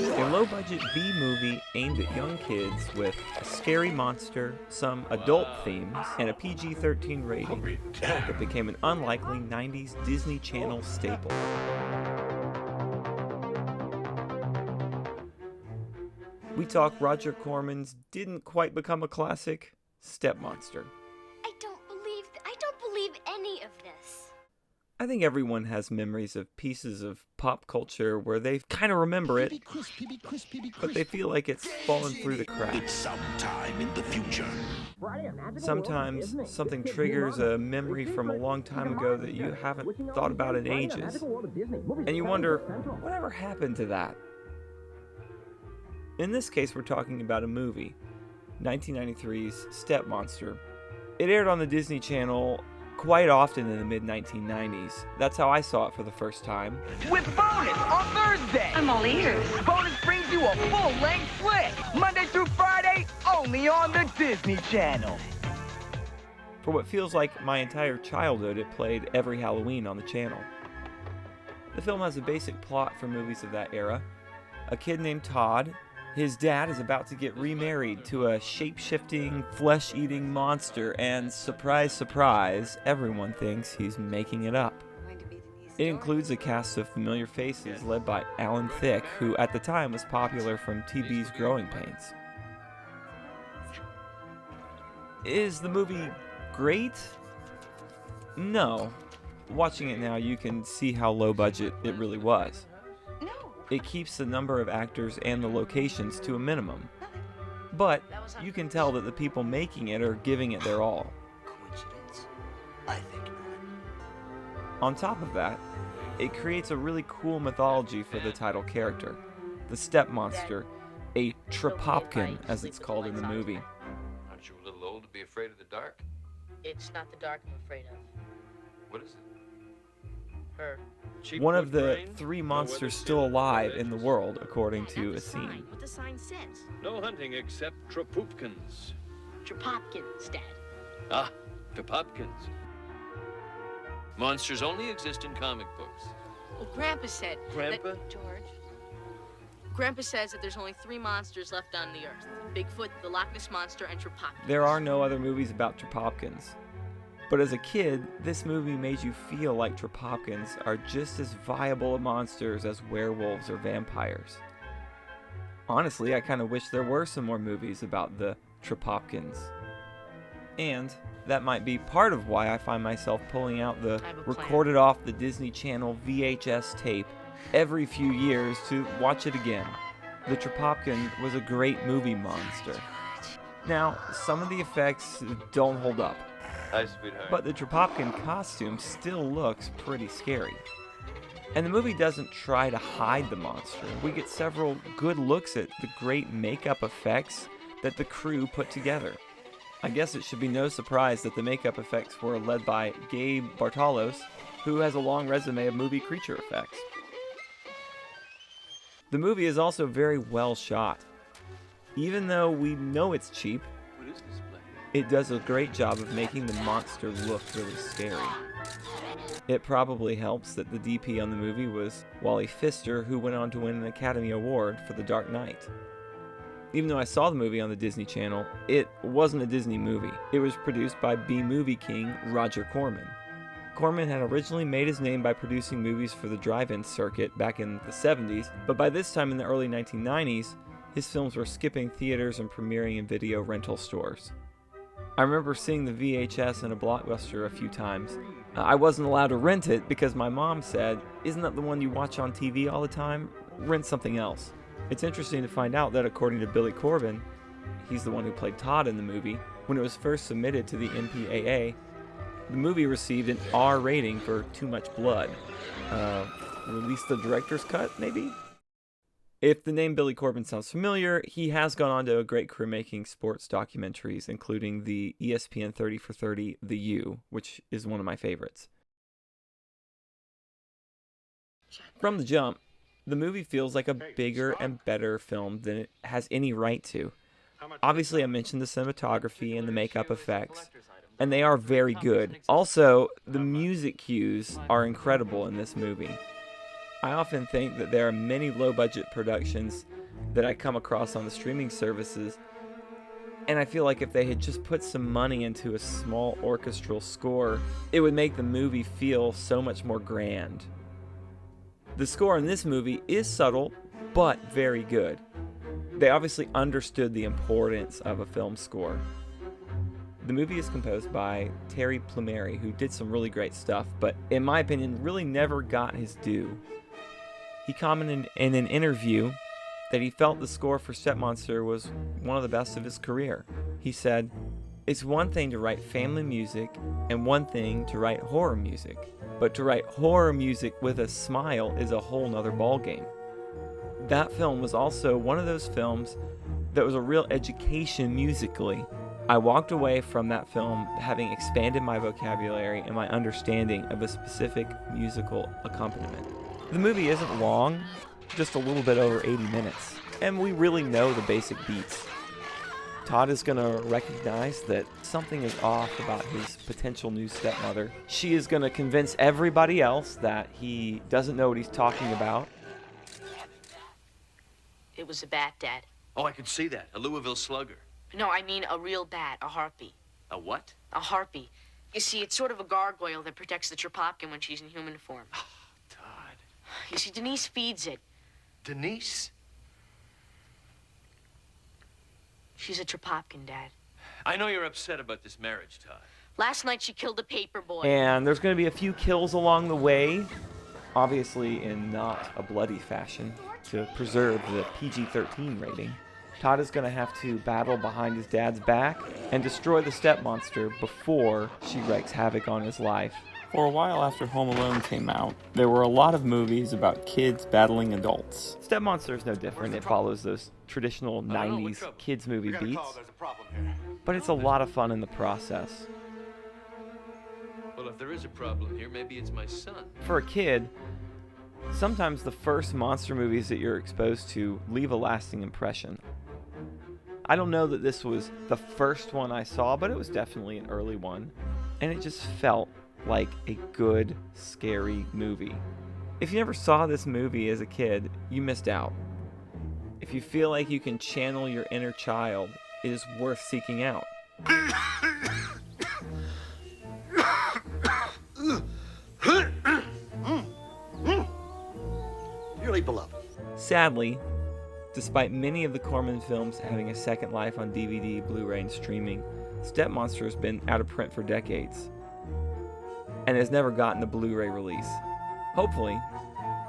A low-budget B movie aimed at young kids with a scary monster, some adult themes, and a PG-13 rating that became an unlikely 90s Disney Channel staple. We talk Roger Corman's didn't quite become a classic, Stepmonster. I don't believe any of this. I think everyone has memories of pieces of pop culture where they kind of remember it, but they feel like it's fallen through the cracks. It's sometime in the future. Sometimes something triggers a memory from a long time ago that you haven't thought about in ages, and you wonder, whatever happened to that? In this case, we're talking about a movie, 1993's Stepmonster. It aired on the Disney Channel quite often in the mid-1990s. That's how I saw it for the first time. With Bonus on Thursday. I'm all ears. Bonus brings you a full-length flick. Monday through Friday, only on the Disney Channel. For what feels like my entire childhood, it played every Halloween on the channel. The film has a basic plot for movies of that era. A kid named Todd. His dad is about to get remarried to a shape-shifting, flesh-eating monster, and surprise, surprise, everyone thinks he's making it up. It includes a cast of familiar faces led by Alan Thicke, who at the time was popular from TV's Growing Pains. Is the movie great? No. Watching it now, you can see how low budget it really was. It keeps the number of actors and the locations to a minimum. But you can tell that the people making it are giving it their all. Coincidence? I think not. On top of that, it creates a really cool mythology for the title character, the Stepmonster, a Trapopkin, as it's called in the movie. Aren't you a little old to be afraid of the dark? It's not the dark I'm afraid of. What is it? Her. One of the 3 monsters still alive in the world, according to a scene. What the sign says. No hunting except Trapopkins. Trapopkins, Dad. Ah, Trapopkins. Monsters only exist in comic books. Well, Grandpa said Grandpa? that... George? Grandpa says that there's only 3 monsters left on the Earth. Bigfoot, the Loch Ness Monster, and Trapopkins. There are no other movies about Trapopkins. But as a kid, this movie made you feel like Trapopkins are just as viable monsters as werewolves or vampires. Honestly, I kind of wish there were some more movies about the Trapopkins. And that might be part of why I find myself pulling out the recorded off the Disney Channel VHS tape every few years to watch it again. The Trapopkin was a great movie monster. Now, some of the effects don't hold up. Hi, sweetheart. But the Trapopkin costume still looks pretty scary. And the movie doesn't try to hide the monster. We get several good looks at the great makeup effects that the crew put together. I guess it should be no surprise that the makeup effects were led by Gabe Bartalos, who has a long resume of movie creature effects. The movie is also very well shot. Even though we know it's cheap, What is this place? it does a great job of making the monster look really scary. It probably helps that the DP on the movie was Wally Pfister, who went on to win an Academy Award for The Dark Knight. Even though I saw the movie on the Disney Channel, it wasn't a Disney movie. It was produced by B-movie king Roger Corman. Corman had originally made his name by producing movies for the drive-in circuit back in the 70s, but by this time in the early 1990s, his films were skipping theaters and premiering in video rental stores. I remember seeing the VHS in a Blockbuster a few times. I wasn't allowed to rent it because my mom said, "Isn't that the one you watch on TV all the time? Rent something else." It's interesting to find out that according to Billy Corben, he's the one who played Todd in the movie, when it was first submitted to the MPAA, the movie received an R rating for too much blood. Released the director's cut, maybe? If the name Billy Corben sounds familiar, he has gone on to a great career making sports documentaries, including the ESPN 30 for 30 The U, which is one of my favorites. From the jump, the movie feels like a bigger and better film than it has any right to. Obviously, I mentioned the cinematography and the makeup effects, and they are very good. Also, the music cues are incredible in this movie. I often think that there are many low-budget productions that I come across on the streaming services, and I feel like if they had just put some money into a small orchestral score, it would make the movie feel so much more grand. The score in this movie is subtle, but very good. They obviously understood the importance of a film score. The movie is composed by Terry Plumeri, who did some really great stuff, but in my opinion, really never got his due. He commented in an interview that he felt the score for Stepmonster was one of the best of his career. He said, "It's one thing to write family music and one thing to write horror music, but to write horror music with a smile is a whole nother ballgame." That film was also one of those films that was a real education musically. I walked away from that film having expanded my vocabulary and my understanding of a specific musical accompaniment. The movie isn't long, just a little bit over 80 minutes, and we really know the basic beats. Todd is going to recognize that something is off about his potential new stepmother. She is going to convince everybody else that he doesn't know what he's talking about. It was a bat, Dad. Oh, I could see that. A Louisville slugger. No, I mean a real bat, a harpy. A what? A harpy. You see, it's sort of a gargoyle that protects the Trapopkin when she's in human form. Todd. You see, Denise feeds it. Denise? She's a Trapopkin, Dad. I know you're upset about this marriage, Todd. Last night she killed the paper boy. And there's going to be a few kills along the way, obviously in not a bloody fashion, to preserve the PG-13 rating. Todd is going to have to battle behind his dad's back and destroy the Stepmonster before she wreaks havoc on his life. For a while after Home Alone came out, there were a lot of movies about kids battling adults. Stepmonster is no different. It follows those traditional 90s kids movie beats, but it's a lot of fun in the process. Well, if there is a problem here, maybe it's my son. For a kid, sometimes the first monster movies that you're exposed to leave a lasting impression. I don't know that this was the first one I saw, but it was definitely an early one, and it just felt like a good, scary movie. If you never saw this movie as a kid, you missed out. If you feel like you can channel your inner child, it is worth seeking out. Dearly beloved. Sadly, despite many of the Corman films having a second life on DVD, Blu-ray, and streaming, Stepmonster has been out of print for decades and has never gotten a Blu-ray release. Hopefully,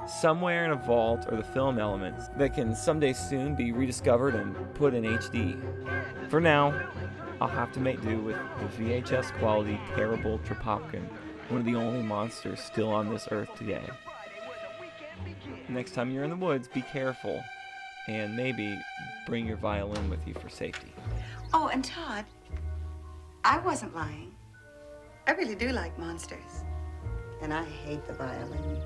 somewhere in a vault are the film elements that can someday soon be rediscovered and put in HD. For now, I'll have to make do with the VHS quality terrible Trapopkin, one of the only monsters still on this earth today. Next time you're in the woods, be careful, and maybe bring your violin with you for safety. Oh, and Todd, I wasn't lying. I really do like monsters. And I hate the violin.